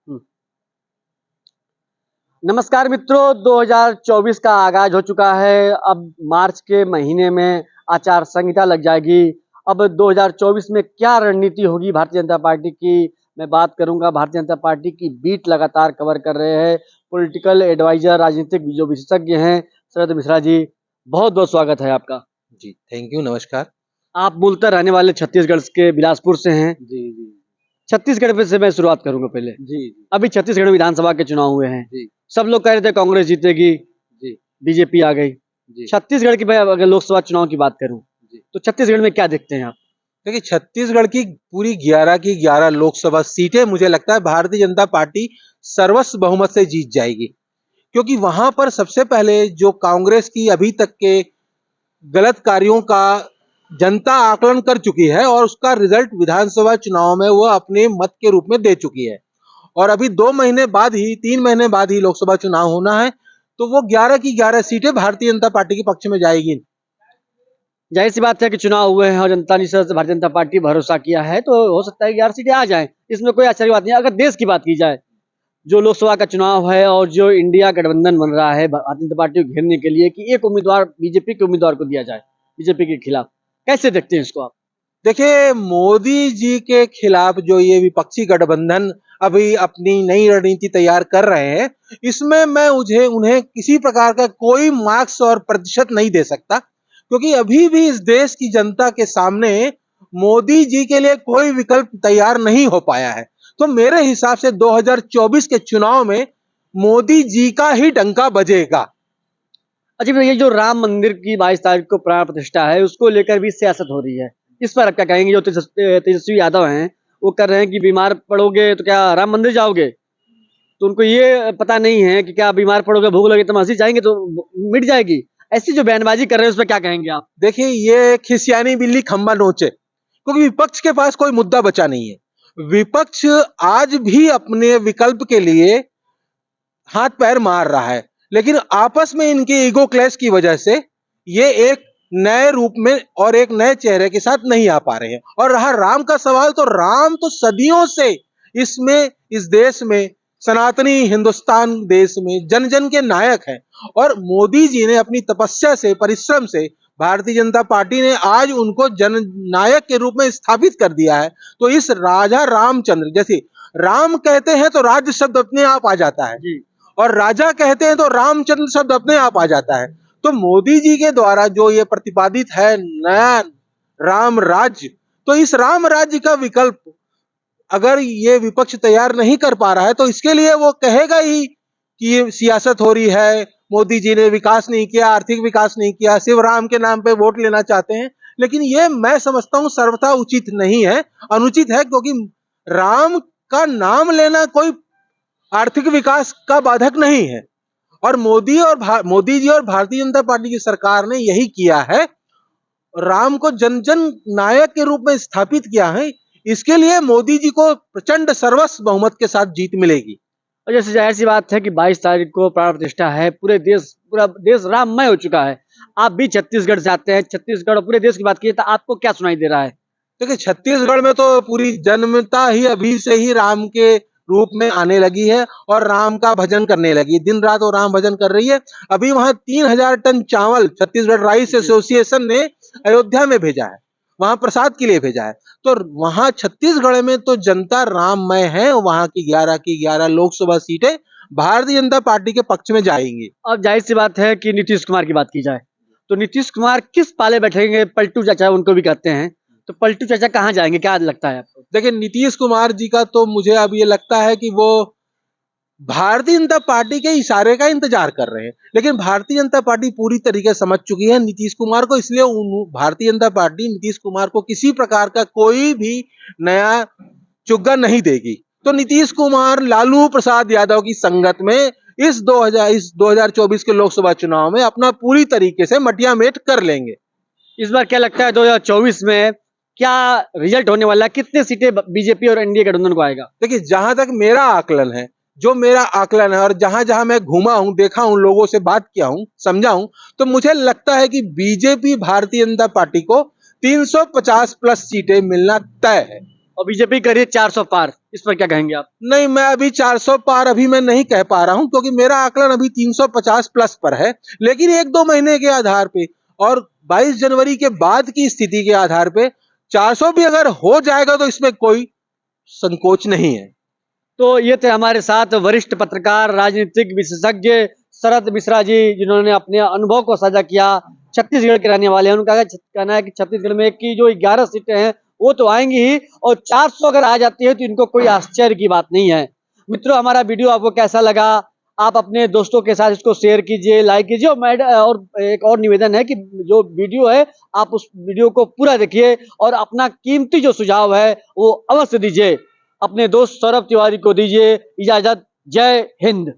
हम्म। नमस्कार मित्रों, 2024 का आगाज हो चुका है। अब मार्च के महीने में आचार संहिता लग जाएगी। अब 2024 में क्या रणनीति होगी भारतीय जनता पार्टी की, मैं बात करूंगा। भारतीय जनता पार्टी की बीट लगातार कवर कर रहे हैं पॉलिटिकल एडवाइजर, राजनीतिक जो विशेषज्ञ हैं, शरद मिश्रा जी। बहुत बहुत स्वागत है आपका। जी, थैंक यू, नमस्कार। आप मूलतः रहने वाले छत्तीसगढ़ के बिलासपुर से हैं। जी जी छत्तीसगढ़ पे से मैं शुरुआत करूंगा पहले। जी जी अभी छत्तीसगढ़ में विधानसभा के चुनाव हुए हैं। जी सब लोग कह रहे थे कांग्रेस जीतेगी, जी बीजेपी आ गई। जी छत्तीसगढ़ की मैं अगर लोकसभा चुनाव की बात करूं जी तो छत्तीसगढ़ में क्या देखते हैं आप? देखिए, छत्तीसगढ़ की पूरी 11 की 11 लोकसभा सीटें मुझे लगता है भारतीय जनता पार्टी सर्वस्व बहुमत से जीत जाएगी, क्योंकि वहां पर सबसे पहले जो कांग्रेस की अभी तक के गलत कार्यों का जनता आकलन कर चुकी है और उसका रिजल्ट विधानसभा चुनाव में वो अपने मत के रूप में दे चुकी है। और अभी 2 महीने बाद ही 3 महीने बाद ही लोकसभा चुनाव होना है, तो वो 11 की 11 सीटें भारतीय जनता पार्टी के पक्ष में जाएगी। जाहिर सी बात है कि चुनाव हुए हैं और जनता ने इस तरह से भारतीय जनता पार्टी भरोसा किया है, तो हो सकता है कि 11 सीटें आ जाएं। इसमें कोई आश्चर्य बात नहीं है। अगर देश की बात की जाए, जो लोकसभा का चुनाव है और जो इंडिया गठबंधन बन रहा है भारतीय जनता पार्टी को घेरने के लिए कि एक उम्मीदवार बीजेपी के उम्मीदवार को दिया जाए बीजेपी के खिलाफ, कैसे देखते हैं इसको आप? देखिए, मोदी जी के खिलाफ जो ये विपक्षी गठबंधन अभी अपनी नई रणनीति तैयार कर रहे हैं, इसमें मैं उन्हें किसी प्रकार का कोई मार्क्स और प्रतिशत नहीं दे सकता, क्योंकि अभी भी इस देश की जनता के सामने मोदी जी के लिए कोई विकल्प तैयार नहीं हो पाया है। तो मेरे हिसाब से 2024 के चुनाव में मोदी जी का ही डंका बजेगा। अच्छा भैया, ये जो राम मंदिर की 22 तारीख को प्राण प्रतिष्ठा है, उसको लेकर भी सियासत हो रही है। इस पर आप क्या कहेंगे? जो तेजस्वी यादव हैं, वो कर रहे हैं कि बीमार पड़ोगे तो क्या राम मंदिर जाओगे? तो उनको ये पता नहीं है कि क्या बीमार पड़ोगे, भूख लगे तो मस्जिद जाएंगे तो मिट जाएगी। ऐसी जो बयानबाजी कर रहे हैं, उस पर क्या कहेंगे आप? देखिए, ये खिसियानी बिल्ली खंबा नोचे, क्योंकि विपक्ष के पास कोई मुद्दा बचा नहीं है। विपक्ष आज भी अपने विकल्प के लिए हाथ पैर मार रहा है, लेकिन आपस में इनके ईगो क्लैश की वजह से ये एक नए रूप में और एक नए चेहरे के साथ नहीं आ पा रहे हैं। और रहा राम का सवाल, तो राम तो सदियों से इसमें इस देश में सनातनी हिंदुस्तान देश में जन जन के नायक हैं, और मोदी जी ने अपनी तपस्या से, परिश्रम से भारतीय जनता पार्टी ने आज उनको जन नायक के रूप में स्थापित कर दिया है। तो इस राजा रामचंद्र, जैसे राम कहते हैं तो राज्य शब्द अपने आप आ जाता है, और राजा कहते हैं तो रामचंद्र शब्द अपने आप आ जाता है। तो मोदी जी के द्वारा जो ये प्रतिपादित है नया राम राज्य, तो इस राम राज्य का विकल्प अगर ये विपक्ष तैयार नहीं कर पा रहा है, तो इसके लिए वो कहेगा ही कि ये सियासत हो रही है, मोदी जी ने विकास नहीं किया, आर्थिक विकास नहीं किया, सिर्फ राम के नाम पे वोट लेना चाहते हैं। लेकिन ये मैं समझता हूं सर्वथा उचित नहीं है, अनुचित है, क्योंकि राम का नाम लेना कोई आर्थिक विकास का बाधक नहीं है। और मोदी जी और भारतीय जनता पार्टी की सरकार ने यही किया है, राम को जन जन नायक के रूप में स्थापित किया है। इसके लिए मोदी जी को प्रचंड सर्वस्व बहुमत के साथ जीत मिलेगी। और जैसे जाहिर सी बात है कि 22 तारीख को प्राण प्रतिष्ठा है, पूरा देश राममय हो चुका है। आप भी छत्तीसगढ़ से आते हैं, छत्तीसगढ़ और पूरे देश की बात कीजिए तो आपको क्या सुनाई दे रहा है? देखिए, छत्तीसगढ़ में तो पूरी जनता ही अभी से ही राम के रूप में आने लगी है और राम का भजन करने लगी, दिन रात वो राम भजन कर रही है। अभी वहां 3,000 टन चावल छत्तीसगढ़ राइस एसोसिएशन ने अयोध्या में भेजा है, वहां प्रसाद के लिए भेजा है। तो वहां छत्तीसगढ़ में तो जनता राममय है। वहां की 11 की 11 लोकसभा सीटें भारतीय जनता पार्टी के पक्ष में जाएंगी। अब जाहिर सी बात है कि नीतीश कुमार की बात की जाए तो नीतीश कुमार किस पाले बैठेंगे? पलटू चाचा उनको भी कहते हैं, तो पलटू चाचा कहाँ जाएंगे, क्या लगता है आपको? देखिए, नीतीश कुमार जी का तो मुझे अब ये लगता है कि वो भारतीय जनता पार्टी के इशारे का इंतजार कर रहे हैं, लेकिन भारतीय जनता पार्टी पूरी तरीके से समझ चुकी है नीतीश कुमार को, इसलिए भारतीय जनता पार्टी नीतीश कुमार को किसी प्रकार का कोई भी नया चुग्गा नहीं देगी। तो नीतीश कुमार लालू प्रसाद यादव की संगत में इस 2024 के लोकसभा चुनाव में अपना पूरी तरीके से मटिया मेट कर लेंगे। इस बार क्या लगता है 2024 में क्या रिजल्ट होने वाला है? कितने सीटें बीजेपी और एनडीए गठबंधन को आएगा? देखिए, जहां तक मेरा आकलन है, जो मेरा आकलन है और जहां जहां मैं घूमा हूं, देखा हूं, लोगों से बात किया हूं, समझा हूं, तो मुझे लगता है कि बीजेपी भारतीय जनता पार्टी को 350 प्लस सीटें मिलना तय है। और बीजेपी करिए 400 पार, इस पर क्या कहेंगे आप? नहीं, मैं अभी 400 पार अभी मैं नहीं कह पा रहा हूं, क्योंकि मेरा आकलन अभी 350 प्लस पर है। लेकिन 1-2 महीने के आधार पे और 22 जनवरी के बाद की स्थिति के आधार पे 400 भी अगर हो जाएगा तो इसमें कोई संकोच नहीं है। तो ये थे हमारे साथ वरिष्ठ पत्रकार, राजनीतिक विशेषज्ञ शरद मिश्रा जी, जिन्होंने अपने अनुभव को साझा किया। छत्तीसगढ़ के रहने वाले हैं, उनका कहना है कि छत्तीसगढ़ में की जो 11 सीटें हैं वो तो आएंगी ही, और 400 अगर आ जाती है तो इनको कोई आश्चर्य की बात नहीं है। मित्रों, हमारा वीडियो आपको कैसा लगा? आप अपने दोस्तों के साथ इसको शेयर कीजिए, लाइक कीजिए, और एक और निवेदन है कि जो वीडियो है आप उस वीडियो को पूरा देखिए और अपना कीमती जो सुझाव है वो अवश्य दीजिए। अपने दोस्त सौरभ तिवारी को दीजिए इजाजत। जय हिंद।